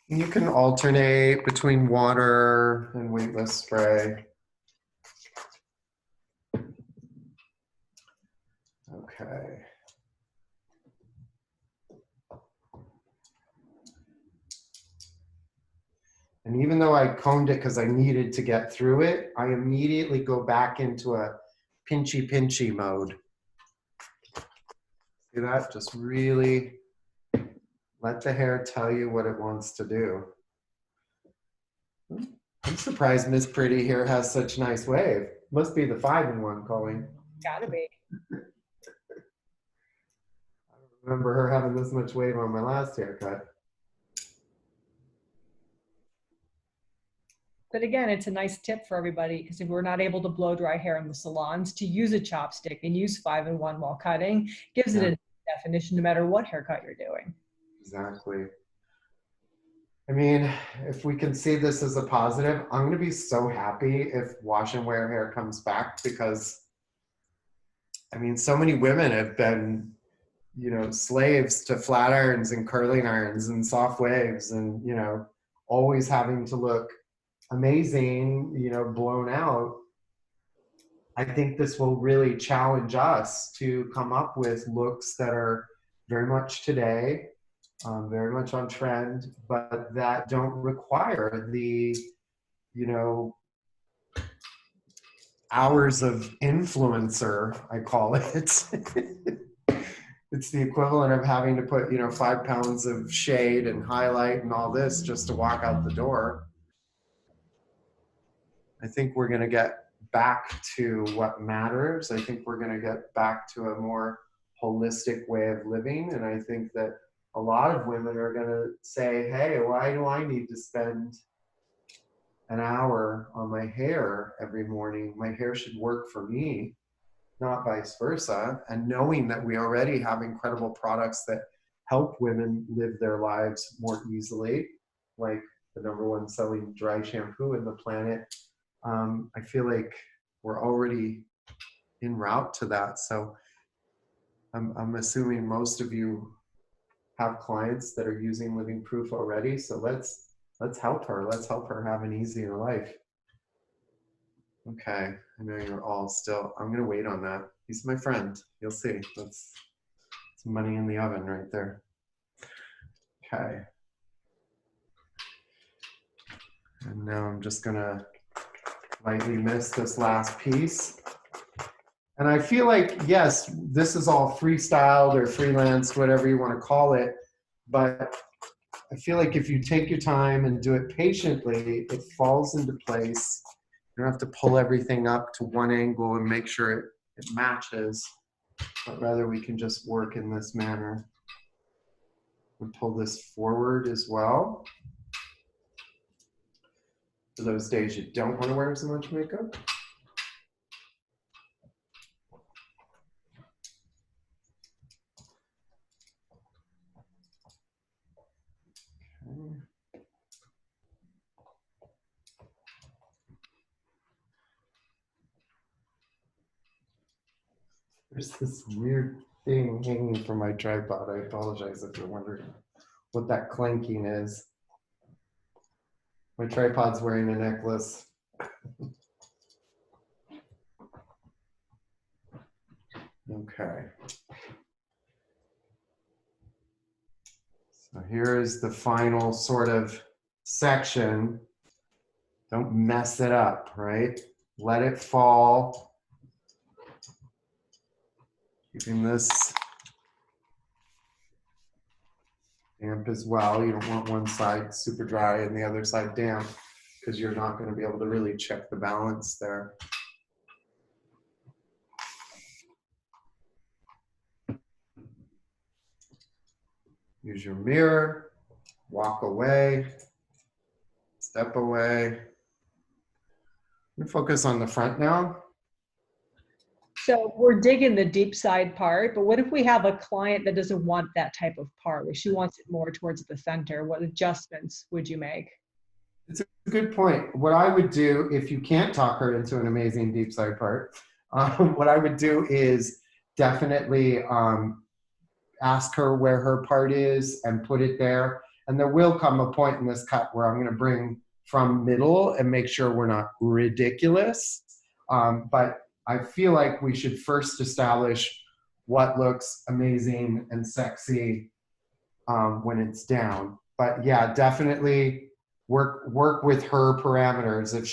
You can alternate between water and weightless spray. Okay. And even though I combed it because I needed to get through it, I immediately go back into a pinchy mode. See that? Just really let the hair tell you what it wants to do. I'm surprised Miss Pretty here has such nice wave. Must be the 5-in-1, Colleen. Gotta be. I don't remember her having this much wave on my last haircut. But again, it's a nice tip for everybody because if we're not able to blow dry hair in the salons, to use a chopstick and use 5-in-1 while cutting gives it a definition no matter what haircut you're doing. Exactly. I mean, if we can see this as a positive, I'm going to be so happy if wash and wear hair comes back because, I mean, so many women have been, you know, slaves to flat irons and curling irons and soft waves and, you know, always having to look amazing, you know, blown out. I think this will really challenge us to come up with looks that are very much today, very much on trend, but that don't require the, you know, hours of influencer, I call it. It's the equivalent of having to put, you know, 5 pounds of shade and highlight and all this just to walk out the door. I think we're going to get back to what matters. I think we're going to get back to a more holistic way of living. And I think that a lot of women are going to say, hey, why do I need to spend an hour on my hair every morning? My hair should work for me, not vice versa. And knowing that we already have incredible products that help women live their lives more easily, like the #1 selling dry shampoo in the planet, I feel like we're already en route to that. So I'm assuming most of you have clients that are using Living Proof already. So let's help her. Let's help her have an easier life. Okay, I know you're all still, I'm gonna wait on that. He's my friend, you'll see. Some money in the oven right there. Okay. And now I'm just gonna lightly mist this last piece. And I feel like, yes, this is all freestyled or freelanced, whatever you want to call it, but I feel like if you take your time and do it patiently, it falls into place. You don't have to pull everything up to one angle and make sure it matches, but rather we can just work in this manner. And pull this forward as well. For those days you don't want to wear so much makeup. Okay. There's this weird thing hanging from my tripod. I apologize if you're wondering what that clanking is. My tripod's wearing a necklace. Okay. So here is the final sort of section. Don't mess it up, right? Let it fall. Keeping this damp as well. You don't want one side super dry and the other side damp because you're not going to be able to really check the balance there. Use your mirror, walk away, step away. I'm going to focus on the front now. So we're digging the deep side part, but what if we have a client that doesn't want that type of part, where she wants it more towards the center? What adjustments would you make? It's a good point. What I would do, if you can't talk her into an amazing deep side part, what I would do is definitely ask her where her part is and put it there. And there will come a point in this cut where I'm going to bring from middle and make sure we're not ridiculous. But I feel like we should first establish what looks amazing and sexy when it's down. But yeah, definitely work with her parameters. If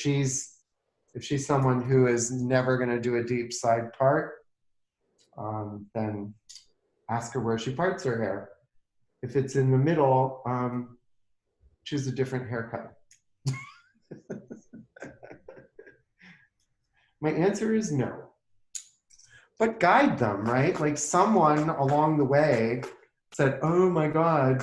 she's someone who is never going to do a deep side part, then ask her where she parts her hair. If it's in the middle, choose a different haircut. My answer is no. But guide them, right? Like someone along the way said, oh my God,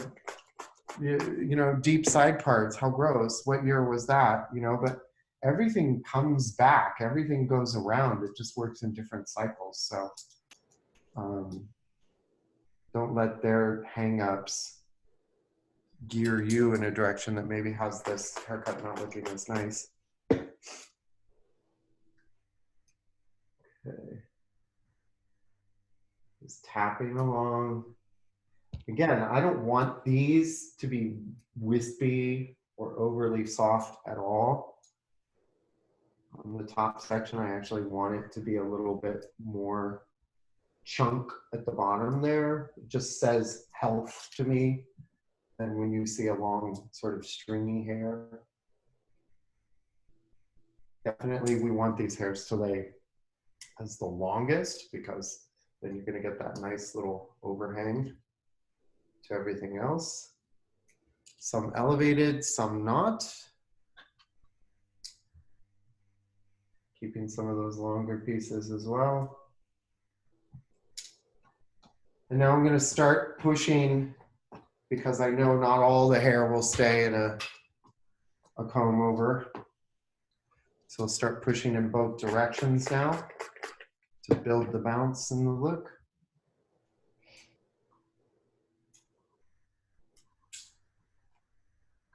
you know, deep side parts, how gross. What year was that? You know, but everything comes back. Everything goes around. It just works in different cycles. So don't let their hang-ups gear you in a direction that maybe has this haircut not looking as nice. Okay. Just tapping along. Again, I don't want these to be wispy or overly soft at all. On the top section, I actually want it to be a little bit more chunk at the bottom there. It just says health to me. And when you see a long sort of stringy hair, definitely we want these hairs to lay as the longest, because then you're going to get that nice little overhang to everything else. Some elevated, some not. Keeping some of those longer pieces as well. And now I'm going to start pushing, because I know not all the hair will stay in a comb over. So I'll start pushing in both directions now to build the bounce in the look.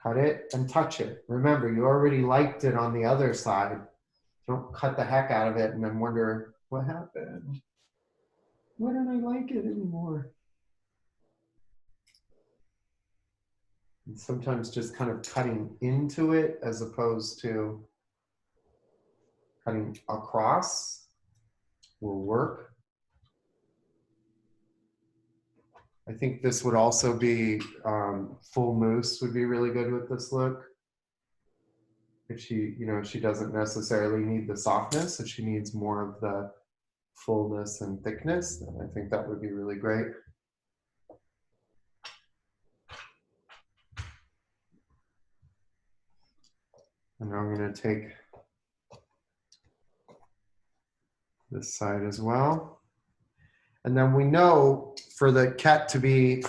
Cut it and touch it. Remember, you already liked it on the other side. Don't cut the heck out of it and then wonder, what happened? Why don't I like it anymore? And sometimes just kind of cutting into it as opposed to cutting across will work. I think this would also be, full mousse would be really good with this look. If she, she doesn't necessarily need the softness, if she needs more of the fullness and thickness, then I think that would be really great. And now I'm going to take this side as well. And then we know for the cat to be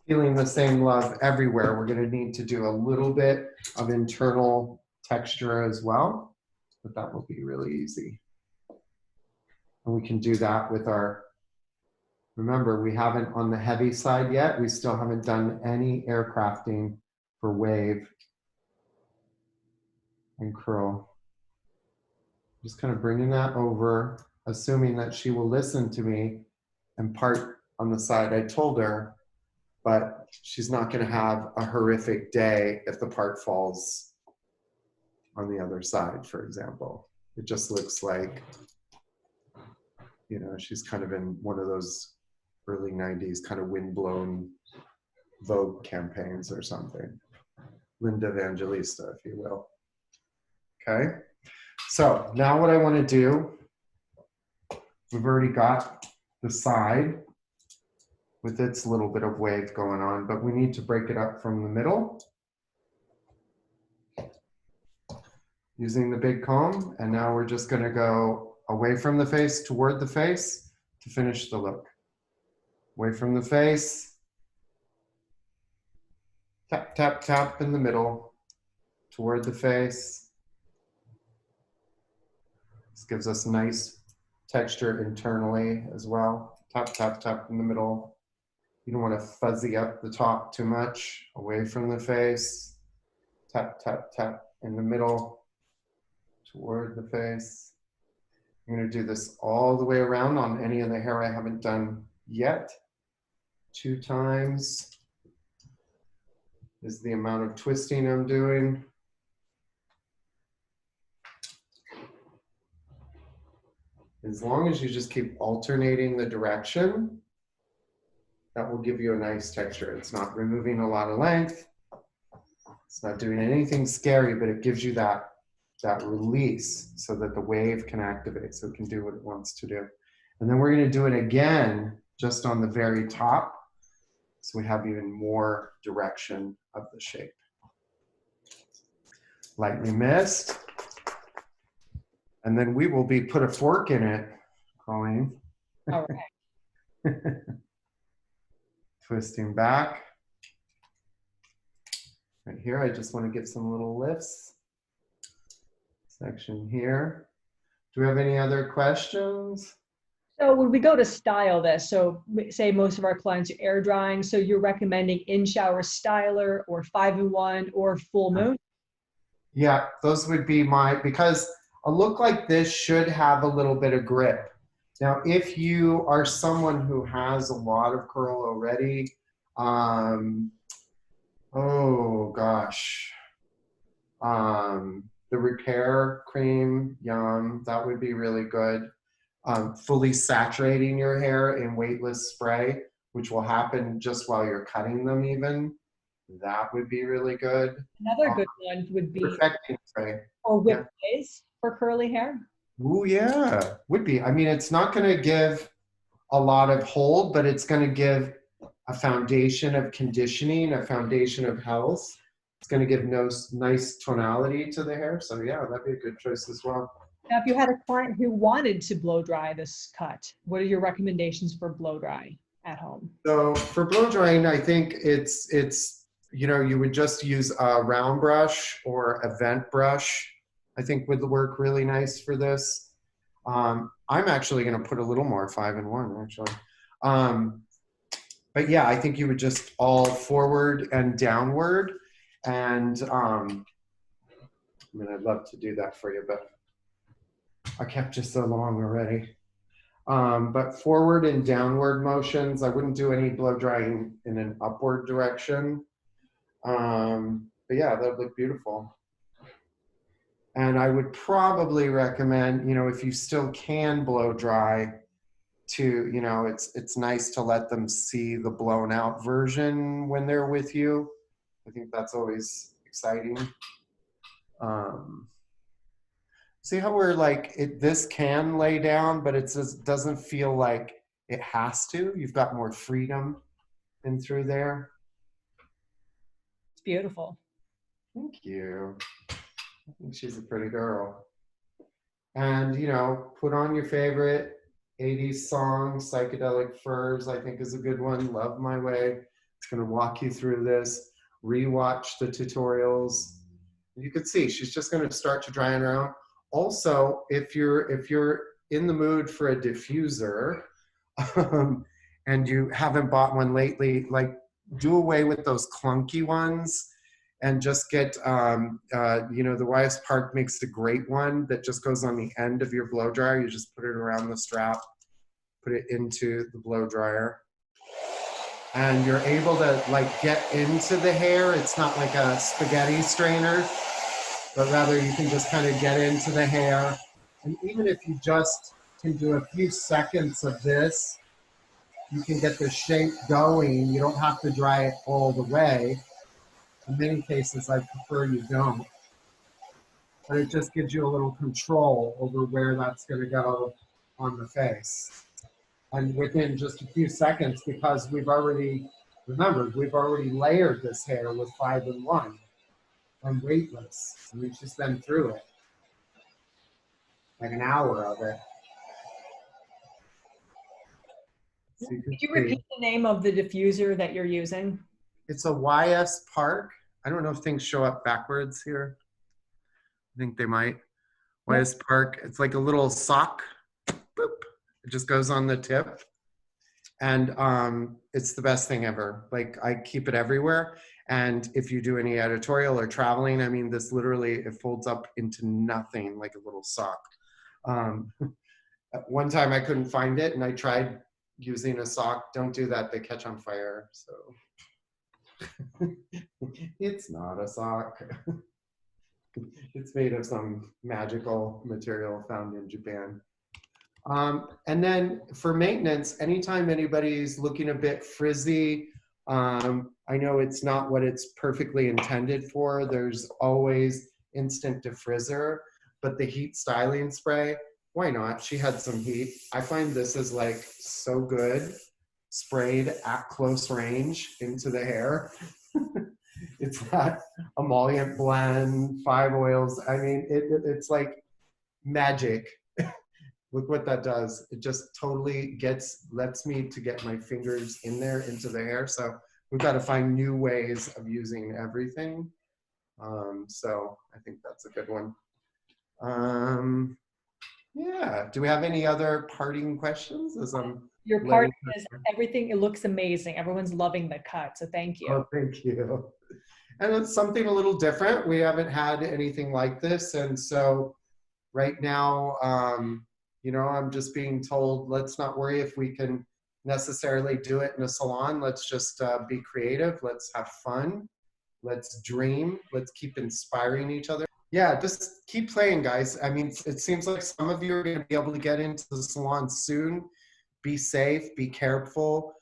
feeling the same love everywhere, we're going to need to do a little bit of internal texture as well, but that will be really easy. And we can do that with our, remember, we haven't on the heavy side yet, we still haven't done any aircrafting for wave and curl. Just kind of bringing that over, assuming that she will listen to me and part on the side I told her, but she's not going to have a horrific day if the part falls on the other side, for example. It just looks like, she's kind of in one of those early 90s kind of windblown Vogue campaigns or something. Linda Evangelista, if you will. Okay. So now what I want to do, we've already got the side with its little bit of wave going on, but we need to break it up from the middle using the big comb. And now we're just going to go away from the face toward the face to finish the look. Away from the face, tap, tap, tap in the middle, toward the face. This gives us nice texture internally as well. Tap, tap, tap in the middle. You don't want to fuzzy up the top too much. Away from the face, tap, tap, tap in the middle, toward the face. I'm going to do this all the way around on any of the hair I haven't done yet. 2 times is the amount of twisting I'm doing. As long as you just keep alternating the direction, that will give you a nice texture. It's not removing a lot of length. It's not doing anything scary, but it gives you that release so that the wave can activate, so it can do what it wants to do. And then we're going to do it again just on the very top, so we have even more direction of the shape. Lightly mist. And then we will be put a fork in it, Colleen. All right. Twisting back. Right here, I just want to give some little lifts. Section here. Do we have any other questions? So when we go to style this, so say most of our clients are air drying, so you're recommending in-shower styler or 5-in-1 or full moon? Yeah, those would be because a look like this should have a little bit of grip. Now, if you are someone who has a lot of curl already, oh gosh, the repair cream, yum, that would be really good. Fully saturating your hair in weightless spray, which will happen just while you're cutting them even. That would be really good. Another good one would be perfecting spray. or whipped glaze for curly hair. Ooh, yeah, would be. I mean, it's not going to give a lot of hold, but it's going to give a foundation of conditioning, a foundation of health. It's going to give nice tonality to the hair. So yeah, that'd be a good choice as well. Now, if you had a client who wanted to blow dry this cut, what are your recommendations for blow dry at home? So for blow drying, I think it's you would just use a round brush or a vent brush. I think would work really nice for this. I'm actually going to put a little more 5-in-1 actually. But yeah, I think you would just all forward and downward. And I mean, I'd love to do that for you, but I kept you so long already. But forward and downward motions, I wouldn't do any blow drying in an upward direction. But yeah, that would look beautiful. And I would probably recommend, if you still can blow dry, to, you know, it's nice to let them see the blown out version when they're with you. I think that's always exciting. See how we're like, this can lay down, but it just doesn't feel like it has to. You've got more freedom in through there. It's beautiful. Thank you. I think she's a pretty girl. And, you know, put on your favorite 80s song, Psychedelic Furs, I think is a good one. Love My Way. It's going to walk you through this. Rewatch the tutorials. You could see she's just going to start to dry on her own. Also, if you're in the mood for a diffuser and you haven't bought one lately, like do away with those clunky ones and just get, you know, the YS Park makes a great one that just goes on the end of your blow dryer. You just put it around the strap, put it into the blow dryer. And you're able to like get into the hair. It's not like a spaghetti strainer, but rather you can just kind of get into the hair. And even if you just can do a few seconds of this, you can get the shape going. You don't have to dry it all the way. In many cases, I prefer you don't. But it just gives you a little control over where that's going to go on the face. And within just a few seconds, because we've already, remembered, we've already layered this hair with 5-in-1 and weightless. I mean, she's been through it. Like an hour of it. So Could you repeat the name of the diffuser that you're using? It's a YS Park. I don't know if things show up backwards here. I think they might. YS Park. It's like a little sock. Boop. It just goes on the tip. And it's the best thing ever. Like I keep it everywhere. And if you do any editorial or traveling, I mean, this literally, it folds up into nothing, like a little sock. One time I couldn't find it and I tried using a sock. Don't do that, they catch on fire. So it's not a sock. It's made of some magical material found in Japan. And then for maintenance, anytime anybody's looking a bit frizzy, I know it's not what it's perfectly intended for. There's always instant defrizzer, but the heat styling spray, why not? She had some heat. I find this is like so good, sprayed at close range into the hair. It's that emollient blend, 5 oils. I mean, it's like magic. Look what that does. It just totally lets me to get my fingers in there into the hair. So we've got to find new ways of using everything. So I think that's a good one. Yeah. Do we have any other parting questions? Your part is everything. It looks amazing. Everyone's loving the cut. So thank you. Oh, thank you. And it's something a little different. We haven't had anything like this. And so right now, you know, I'm just being told, let's not worry if we can necessarily do it in a salon. Let's just be creative. Let's have fun. Let's dream. Let's keep inspiring each other. Yeah, just keep playing, guys. I mean, it seems like some of you are going to be able to get into the salon soon. Be safe, be careful.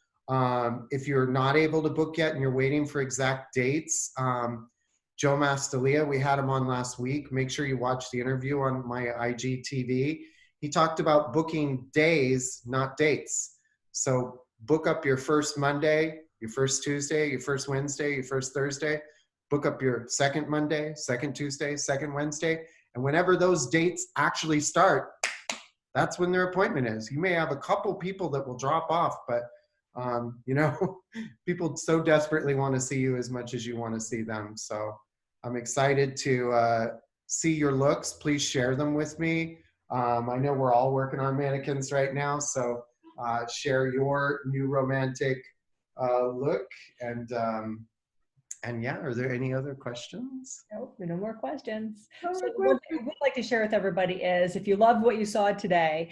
If you're not able to book yet and you're waiting for exact dates, Joe Mastalia, we had him on last week. Make sure you watch the interview on my IGTV. He talked about booking days, not dates. So book up your first Monday, your first Tuesday, your first Wednesday, your first Thursday. Book up your second Monday, second Tuesday, second Wednesday. And whenever those dates actually start, that's when their appointment is. You may have a couple people that will drop off, but you know, people so desperately want to see you as much as you want to see them. So I'm excited to see your looks. Please share them with me. I know we're all working on mannequins right now, so share your new romantic look. And yeah, are there any other questions? Nope, no more questions. So one thing I would like to share with everybody is if you love what you saw today,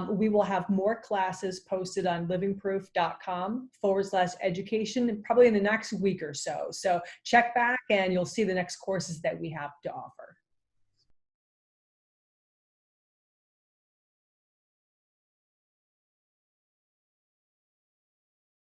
we will have more classes posted on livingproof.com/education probably in the next week or so. So check back and you'll see the next courses that we have to offer.